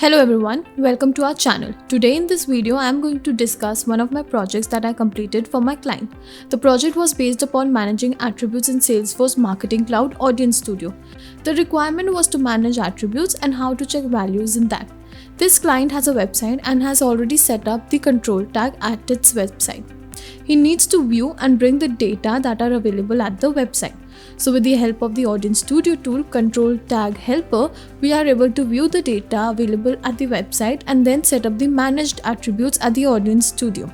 Hello everyone, welcome to our channel. Today in this video, I am going to discuss one of my projects that I completed for my client. The project was based upon managing attributes in Salesforce Marketing Cloud Audience Studio. The requirement was to manage attributes and how to check values in that. This client has a website and has already set up the control tag at its website. He needs to view and bring the data that are available at the website. So with the help of the Audience Studio tool, Control Tag Helper, we are able to view the data available at the website and then set up the managed attributes at the Audience Studio.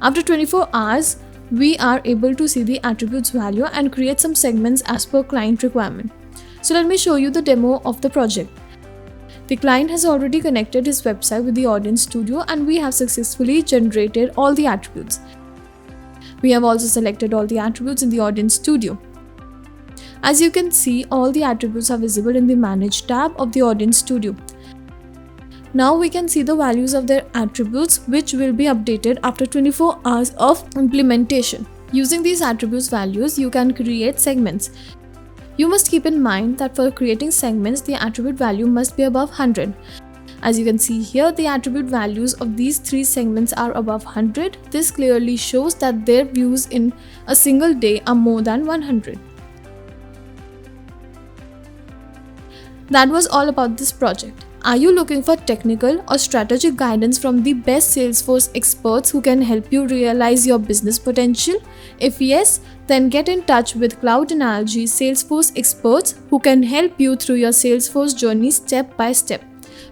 After 24 hours, we are able to see the attributes value and create some segments as per client requirement. So let me show you the demo of the project. The client has already connected his website with the Audience Studio and we have successfully generated all the attributes. We have also selected all the attributes in the Audience Studio. As you can see, all the attributes are visible in the Manage tab of the Audience Studio. Now we can see the values of their attributes, which will be updated after 24 hours of implementation. Using these attributes values, you can create segments. You must keep in mind that for creating segments, the attribute value must be above 100. As you can see here, the attribute values of these three segments are above 100. This clearly shows that their views in a single day are more than 100. That was all about this project. Are you looking for technical or strategic guidance from the best Salesforce experts who can help you realize your business potential? If yes, then get in touch with Cloud Analogy Salesforce experts who can help you through your Salesforce journey step by step.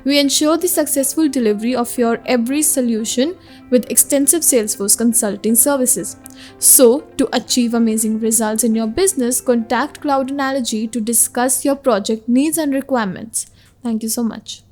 We ensure the successful delivery of your every solution with extensive Salesforce consulting services. So, to achieve amazing results in your business, contact Cloud Analogy to discuss your project needs and requirements. Thank you so much.